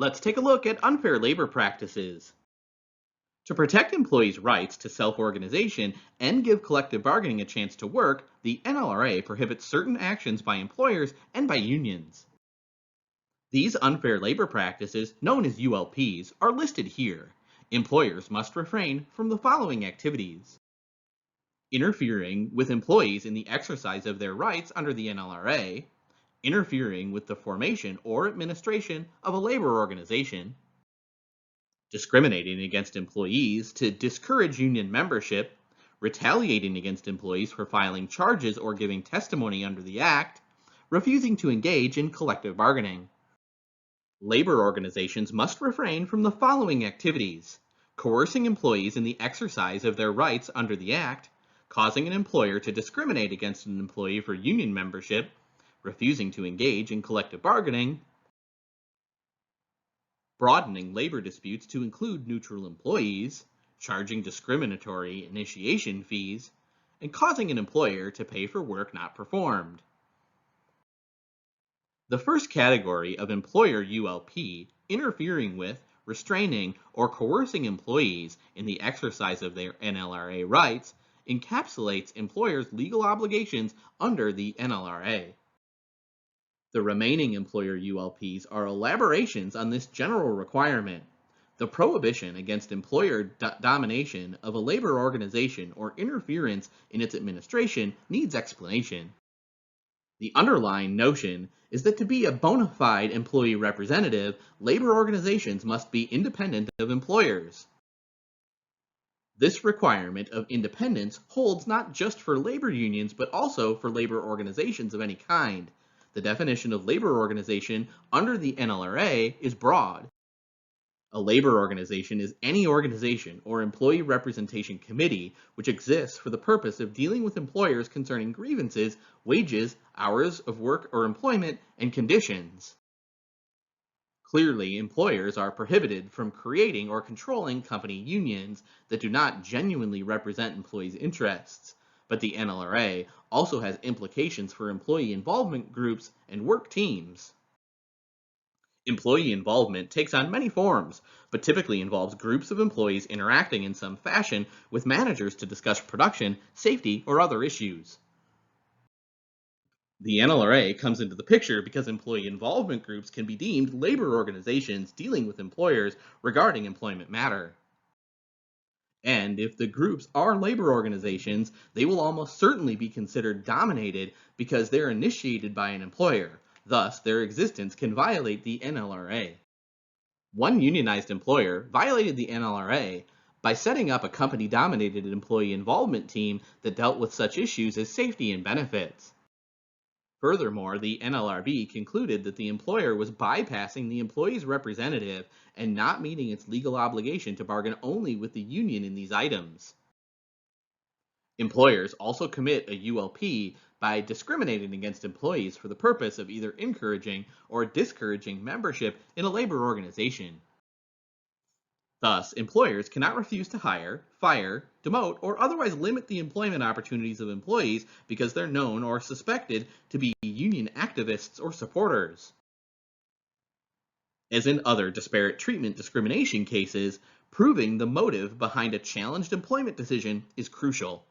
Let's take a look at unfair labor practices. To protect employees' rights to self-organization and give collective bargaining a chance to work, the NLRA prohibits certain actions by employers and by unions. These unfair labor practices, known as ULPs, are listed here. Employers must refrain from the following activities: interfering with employees in the exercise of their rights under the NLRA, interfering with the formation or administration of a labor organization, discriminating against employees to discourage union membership, retaliating against employees for filing charges or giving testimony under the Act, refusing to engage in collective bargaining. Labor organizations must refrain from the following activities: coercing employees in the exercise of their rights under the Act, causing an employer to discriminate against an employee for union membership, refusing to engage in collective bargaining, broadening labor disputes to include neutral employees, charging discriminatory initiation fees, and causing an employer to pay for work not performed. The first category of employer ULP, interfering with, restraining, or coercing employees in the exercise of their NLRA rights, encapsulates employers' legal obligations under the NLRA. The remaining employer ULPs are elaborations on this general requirement. The prohibition against employer domination of a labor organization or interference in its administration needs explanation. The underlying notion is that to be a bona fide employee representative, labor organizations must be independent of employers. This requirement of independence holds not just for labor unions, but also for labor organizations of any kind. The definition of labor organization under the NLRA is broad. A labor organization is any organization or employee representation committee which exists for the purpose of dealing with employers concerning grievances, wages, hours of work or employment, and conditions. Clearly, employers are prohibited from creating or controlling company unions that do not genuinely represent employees' interests. But the NLRA also has implications for employee involvement groups and work teams. Employee involvement takes on many forms, but typically involves groups of employees interacting in some fashion with managers to discuss production, safety, or other issues. The NLRA comes into the picture because employee involvement groups can be deemed labor organizations dealing with employers regarding employment matter. And if the groups are labor organizations, they will almost certainly be considered dominated because they're initiated by an employer. Thus, their existence can violate the NLRA. One unionized employer violated the NLRA by setting up a company-dominated employee involvement team that dealt with such issues as safety and benefits. Furthermore, the NLRB concluded that the employer was bypassing the employee's representative and not meeting its legal obligation to bargain only with the union in these items. Employers also commit a ULP by discriminating against employees for the purpose of either encouraging or discouraging membership in a labor organization. Thus, employers cannot refuse to hire, fire, demote, or otherwise limit the employment opportunities of employees because they're known or suspected to be union activists or supporters. As in other disparate treatment discrimination cases, proving the motive behind a challenged employment decision is crucial.